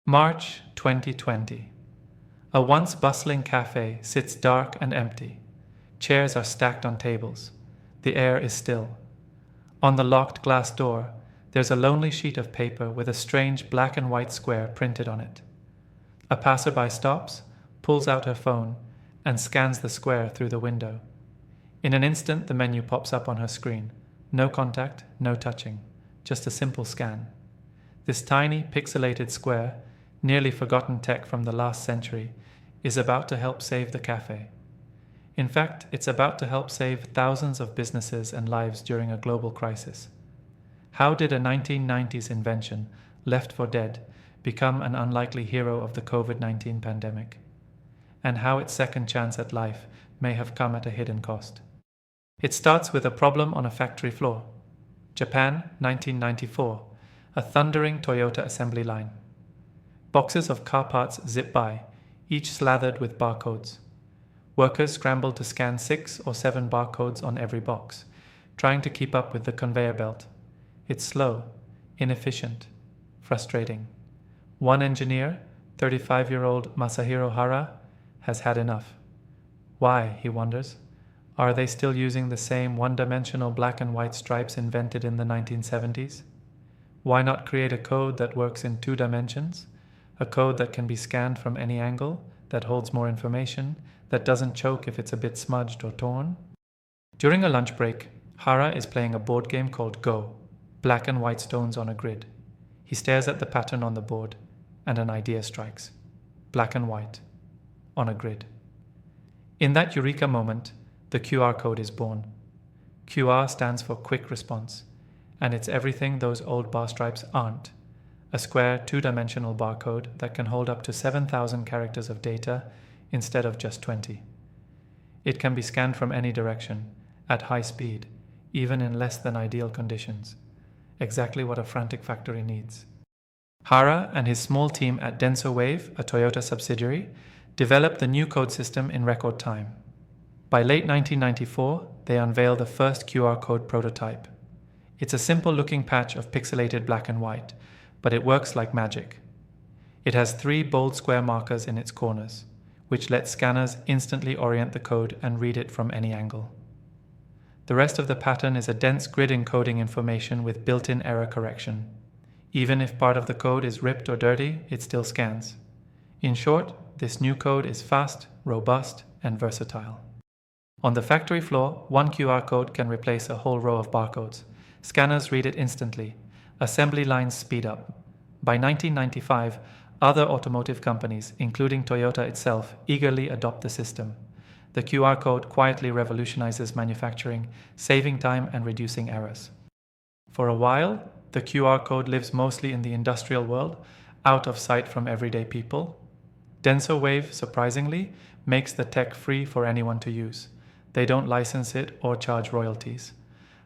March 2020. A once bustling café sits dark and empty. Chairs are stacked on tables. The air is still. On the locked glass door, there's a lonely sheet of paper with a strange black and white square printed on it. A passerby stops, pulls out her phone, and scans the square through the window. In an instant, the menu pops up on her screen. No contact, no touching, just a simple scan. This tiny, pixelated square, nearly forgotten tech from the last century, is about to help save the cafe. In fact, it's about to help save thousands of businesses and lives during a global crisis. How did a 1990s invention, left for dead, become an unlikely hero of the COVID-19 pandemic? And how its second chance at life may have come at a hidden cost. It starts with a problem on a factory floor. Japan, 1994, a thundering Toyota assembly line. Boxes of car parts zip by, each slathered with barcodes. Workers scramble to scan 6 or 7 barcodes on every box, trying to keep up with the conveyor belt. It's slow, inefficient, frustrating. One engineer, 35-year-old Masahiro Hara, has had enough. Why, he wonders. Are they still using the same one-dimensional black and white stripes invented in the 1970s? Why not create a code that works in 2 dimensions? A code that can be scanned from any angle, that holds more information, that doesn't choke if it's a bit smudged or torn? During a lunch break, Hara is playing a board game called Go, black and white stones on a grid. He stares at the pattern on the board, and an idea strikes. Black and white, on a grid. In that eureka moment, the QR code is born. QR stands for quick response, and it's everything those old bar stripes aren't. A square 2-dimensional barcode that can hold up to 7,000 characters of data instead of just 20. It can be scanned from any direction, at high speed, even in less than ideal conditions. Exactly what a frantic factory needs. Hara and his small team at DensoWave, a Toyota subsidiary, developed the new code system in record time. By late 1994, they unveiled the first QR code prototype. It's a simple-looking patch of pixelated black and white, but it works like magic. It has 3 bold square markers in its corners, which let scanners instantly orient the code and read it from any angle. The rest of the pattern is a dense grid encoding information with built-in error correction. Even if part of the code is ripped or dirty, it still scans. In short, this new code is fast, robust, and versatile. On the factory floor, one QR code can replace a whole row of barcodes. Scanners read it instantly. Assembly lines speed up. By 1995, other automotive companies, including Toyota itself, eagerly adopt the system. The QR code quietly revolutionizes manufacturing, saving time and reducing errors. For a while, the QR code lives mostly in the industrial world, out of sight from everyday people. DensoWave, surprisingly, makes the tech free for anyone to use. They don't license it or charge royalties.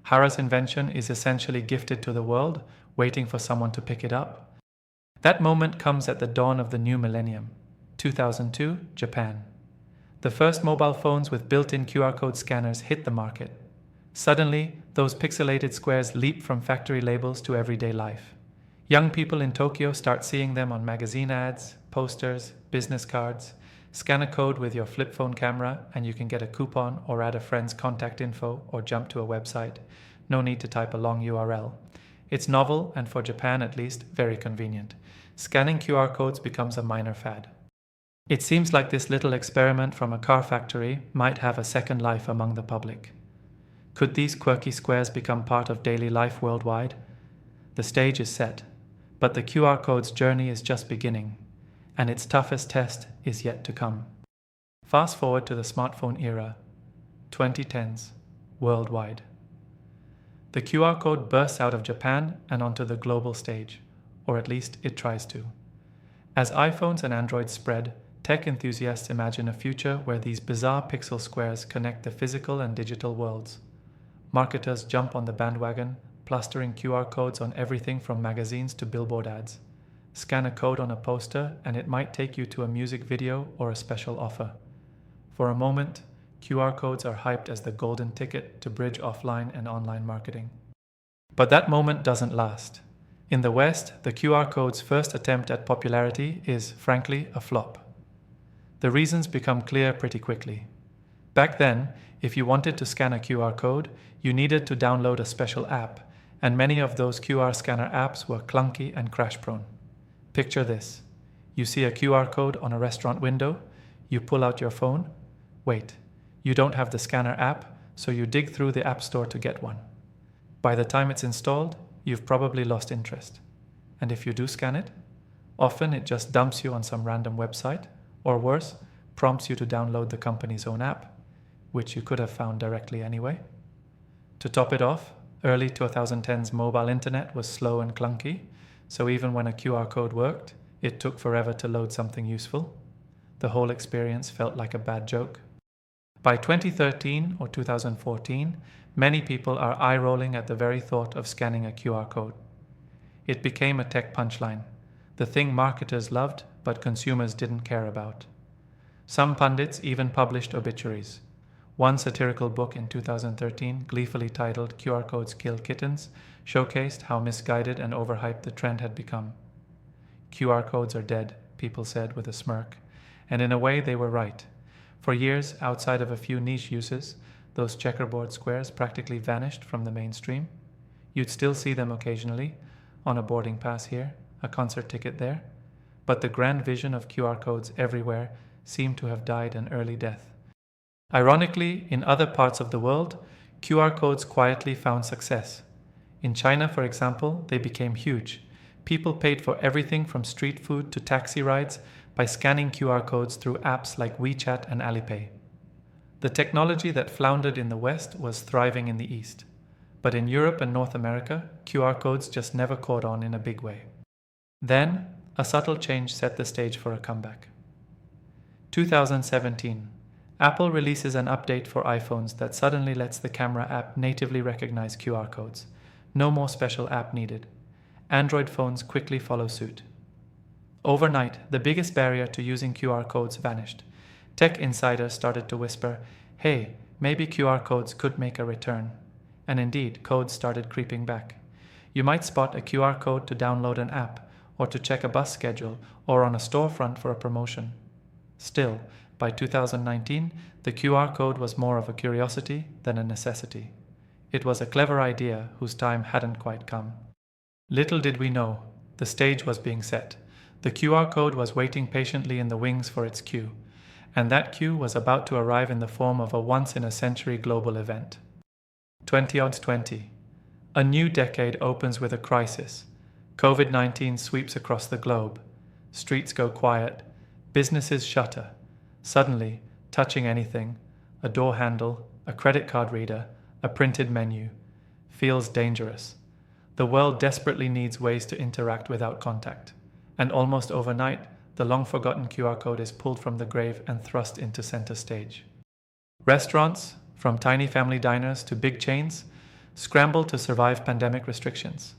Hara's invention is essentially gifted to the world, waiting for someone to pick it up. That moment comes at the dawn of the new millennium, 2002, Japan. The first mobile phones with built-in QR code scanners hit the market. Suddenly, those pixelated squares leap from factory labels to everyday life. Young people in Tokyo start seeing them on magazine ads, posters, business cards. Scan a code with your flip phone camera and you can get a coupon or add a friend's contact info or jump to a website. No need to type a long URL. It's novel and, for Japan at least, very convenient. Scanning QR codes becomes a minor fad. It seems like this little experiment from a car factory might have a second life among the public. Could these quirky squares become part of daily life worldwide? The stage is set, but the QR code's journey is just beginning, and its toughest test is yet to come. Fast forward to the smartphone era, 2010s, worldwide. The QR code bursts out of Japan and onto the global stage, or at least it tries to. As iPhones and Androids spread, tech enthusiasts imagine a future where these bizarre pixel squares connect the physical and digital worlds. Marketers jump on the bandwagon, plastering QR codes on everything from magazines to billboard ads. Scan a code on a poster and it might take you to a music video or a special offer. For a moment, QR codes are hyped as the golden ticket to bridge offline and online marketing. But that moment doesn't last. In the West, the QR code's first attempt at popularity is, frankly, a flop. The reasons become clear pretty quickly. Back then, if you wanted to scan a QR code, you needed to download a special app, and many of those QR scanner apps were clunky and crash-prone. Picture this. You see a QR code on a restaurant window, you pull out your phone. Wait, you don't have the scanner app, so you dig through the App Store to get one. By the time it's installed, you've probably lost interest. And if you do scan it, often it just dumps you on some random website, or worse, prompts you to download the company's own app, which you could have found directly anyway. To top it off, early 2010s mobile internet was slow and clunky, so even when a QR code worked, it took forever to load something useful. The whole experience felt like a bad joke. By 2013 or 2014, many people are eye-rolling at the very thought of scanning a QR code. It became a tech punchline, the thing marketers loved but consumers didn't care about. Some pundits even published obituaries. One satirical book in 2013, gleefully titled "QR Codes Kill Kittens," showcased how misguided and overhyped the trend had become. QR codes are dead, people said with a smirk, and in a way they were right. For years, outside of a few niche uses, those checkerboard squares practically vanished from the mainstream. You'd still see them occasionally, on a boarding pass here, a concert ticket there, but the grand vision of QR codes everywhere seemed to have died an early death. Ironically, in other parts of the world, QR codes quietly found success. In China, for example, they became huge. People paid for everything from street food to taxi rides by scanning QR codes through apps like WeChat and Alipay. The technology that floundered in the West was thriving in the East. But in Europe and North America, QR codes just never caught on in a big way. Then, a subtle change set the stage for a comeback. 2017. Apple releases an update for iPhones that suddenly lets the camera app natively recognize QR codes. No more special app needed. Android phones quickly follow suit. Overnight, the biggest barrier to using QR codes vanished. Tech insiders started to whisper, "Hey, maybe QR codes could make a return." And indeed, codes started creeping back. You might spot a QR code to download an app, or to check a bus schedule, or on a storefront for a promotion. Still, by 2019, the QR code was more of a curiosity than a necessity. It was a clever idea whose time hadn't quite come. Little did we know, the stage was being set. The QR code was waiting patiently in the wings for its cue, and that cue was about to arrive in the form of a once-in-a-century global event. 2020. A new decade opens with a crisis. COVID-19 sweeps across the globe. Streets go quiet. Businesses shutter. Suddenly, touching anything, a door handle, a credit card reader, a printed menu, feels dangerous. The world desperately needs ways to interact without contact. And almost overnight, the long-forgotten QR code is pulled from the grave and thrust into center stage. Restaurants, from tiny family diners to big chains, scramble to survive pandemic restrictions.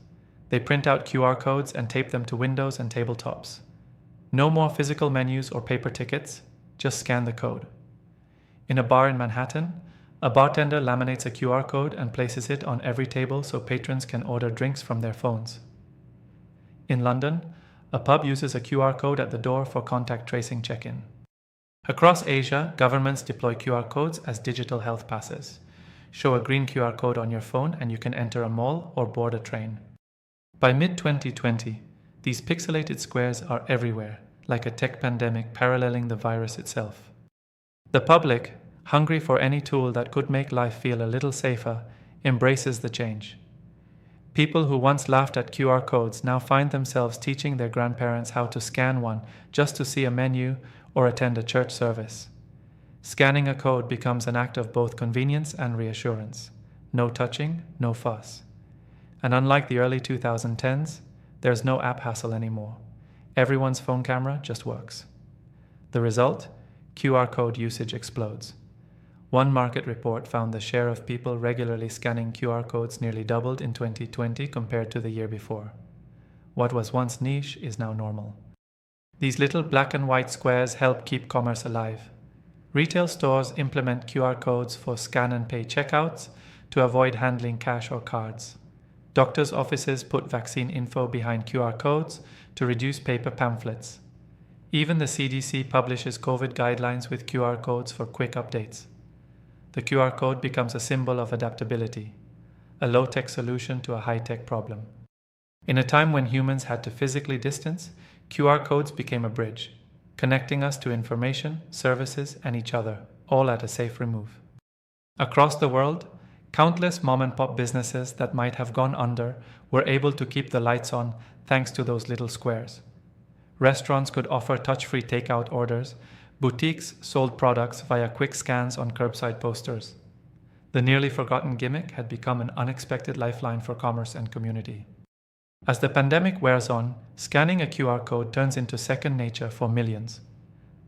They print out QR codes and tape them to windows and tabletops. No more physical menus or paper tickets, just scan the code. In a bar in Manhattan, a bartender laminates a QR code and places it on every table so patrons can order drinks from their phones. In London, a pub uses a QR code at the door for contact tracing check-in. Across Asia, governments deploy QR codes as digital health passes. Show a green QR code on your phone and you can enter a mall or board a train. By mid-2020, these pixelated squares are everywhere, like a tech pandemic paralleling the virus itself. The public, hungry for any tool that could make life feel a little safer, embraces the change. People who once laughed at QR codes now find themselves teaching their grandparents how to scan one just to see a menu or attend a church service. Scanning a code becomes an act of both convenience and reassurance. No touching, no fuss. And unlike the early 2010s, there's no app hassle anymore. Everyone's phone camera just works. The result? QR code usage explodes. One market report found the share of people regularly scanning QR codes nearly doubled in 2020 compared to the year before. What was once niche is now normal. These little black and white squares help keep commerce alive. Retail stores implement QR codes for scan and pay checkouts to avoid handling cash or cards. Doctors' offices put vaccine info behind QR codes to reduce paper pamphlets. Even the CDC publishes COVID guidelines with QR codes for quick updates. The QR code becomes a symbol of adaptability, a low-tech solution to a high-tech problem. In a time when humans had to physically distance, QR codes became a bridge, connecting us to information, services, and each other, all at a safe remove. Across the world, countless mom-and-pop businesses that might have gone under were able to keep the lights on thanks to those little squares. Restaurants could offer touch-free takeout orders. Boutiques sold products via quick scans on curbside posters. The nearly forgotten gimmick had become an unexpected lifeline for commerce and community. As the pandemic wears on, scanning a QR code turns into second nature for millions.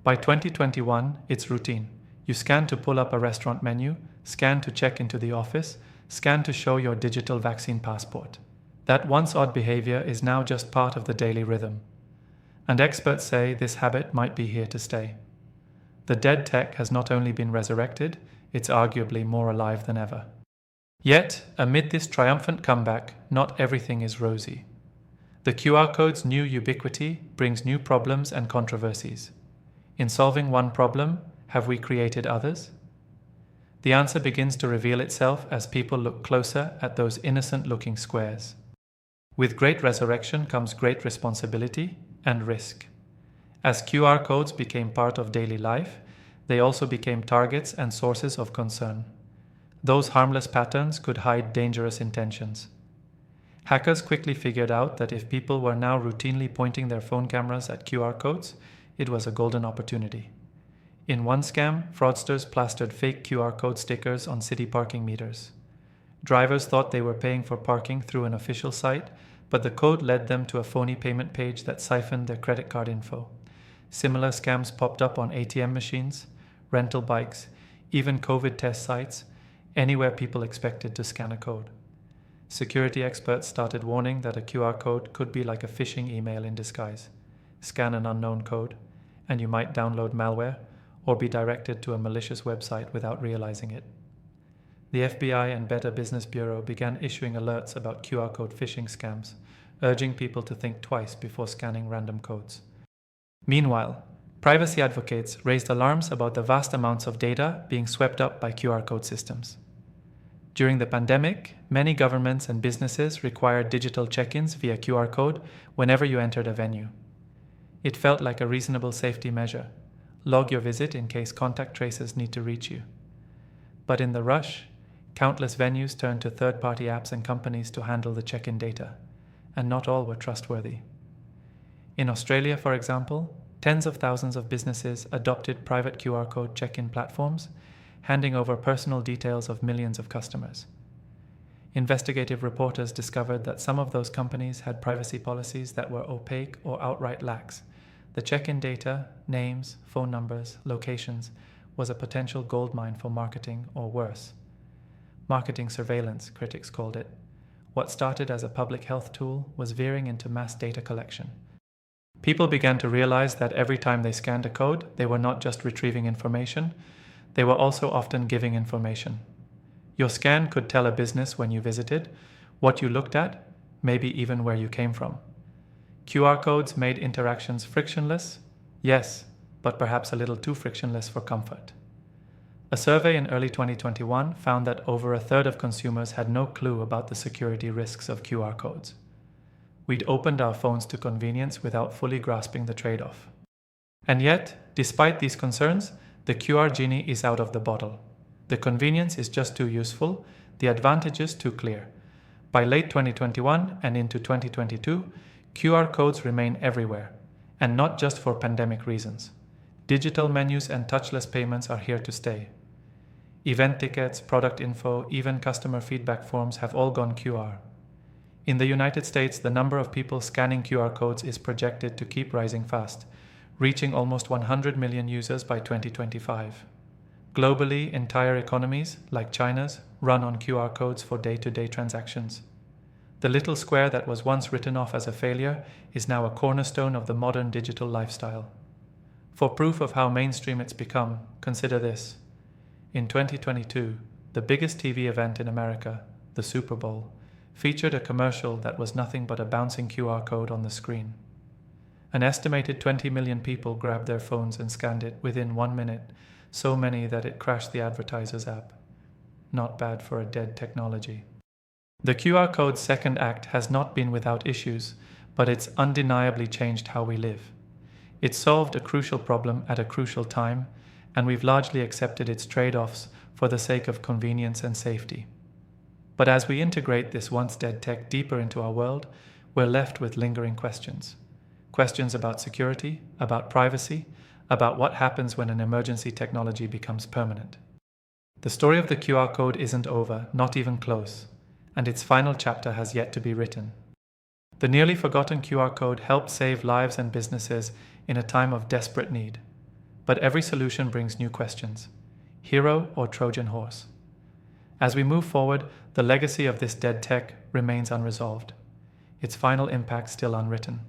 By 2021, it's routine. You scan to pull up a restaurant menu, scan to check into the office, scan to show your digital vaccine passport. That once odd behavior is now just part of the daily rhythm. And experts say this habit might be here to stay. The dead tech has not only been resurrected, it's arguably more alive than ever. Yet, amid this triumphant comeback, not everything is rosy. The QR code's new ubiquity brings new problems and controversies. In solving one problem, have we created others? The answer begins to reveal itself as people look closer at those innocent-looking squares. With great resurrection comes great responsibility and risk. As QR codes became part of daily life, they also became targets and sources of concern. Those harmless patterns could hide dangerous intentions. Hackers quickly figured out that if people were now routinely pointing their phone cameras at QR codes, it was a golden opportunity. In one scam, fraudsters plastered fake QR code stickers on city parking meters. Drivers thought they were paying for parking through an official site, but the code led them to a phony payment page that siphoned their credit card info. Similar scams popped up on ATM machines, rental bikes, even COVID test sites, anywhere people expected to scan a code. Security experts started warning that a QR code could be like a phishing email in disguise. Scan an unknown code, and you might download malware or be directed to a malicious website without realizing it. The FBI and Better Business Bureau began issuing alerts about QR code phishing scams, urging people to think twice before scanning random codes. Meanwhile, privacy advocates raised alarms about the vast amounts of data being swept up by QR code systems. During the pandemic, many governments and businesses required digital check-ins via QR code whenever you entered a venue. It felt like a reasonable safety measure. Log your visit in case contact tracers need to reach you. But in the rush, countless venues turned to third-party apps and companies to handle the check-in data, and not all were trustworthy. In Australia, for example, tens of thousands of businesses adopted private QR code check-in platforms, handing over personal details of millions of customers. Investigative reporters discovered that some of those companies had privacy policies that were opaque or outright lax. The check-in data, names, phone numbers, locations, was a potential goldmine for marketing, or worse. Marketing surveillance, critics called it. What started as a public health tool was veering into mass data collection. People began to realize that every time they scanned a code, they were not just retrieving information, they were also often giving information. Your scan could tell a business when you visited, what you looked at, maybe even where you came from. QR codes made interactions frictionless, yes, but perhaps a little too frictionless for comfort. A survey in early 2021 found that over a third of consumers had no clue about the security risks of QR codes. We'd opened our phones to convenience without fully grasping the trade-off. And yet, despite these concerns, the QR genie is out of the bottle. The convenience is just too useful, the advantages too clear. By late 2021 and into 2022, QR codes remain everywhere, and not just for pandemic reasons. Digital menus and touchless payments are here to stay. Event tickets, product info, even customer feedback forms have all gone QR. In the United States, the number of people scanning QR codes is projected to keep rising fast, reaching almost 100 million users by 2025. Globally, entire economies, like China's, run on QR codes for day-to-day transactions. The little square that was once written off as a failure is now a cornerstone of the modern digital lifestyle. For proof of how mainstream it's become, consider this. In 2022, the biggest TV event in America, the Super Bowl, featured a commercial that was nothing but a bouncing QR code on the screen. An estimated 20 million people grabbed their phones and scanned it within 1 minute, so many that it crashed the advertiser's app. Not bad for a dead technology. The QR code's second act has not been without issues, but it's undeniably changed how we live. It solved a crucial problem at a crucial time, and we've largely accepted its trade-offs for the sake of convenience and safety. But as we integrate this once-dead tech deeper into our world, we're left with lingering questions. Questions about security, about privacy, about what happens when an emergency technology becomes permanent. The story of the QR code isn't over, not even close, and its final chapter has yet to be written. The nearly forgotten QR code helped save lives and businesses in a time of desperate need. But every solution brings new questions. Hero or Trojan horse? As we move forward, the legacy of this dead tech remains unresolved. Its final impact still unwritten.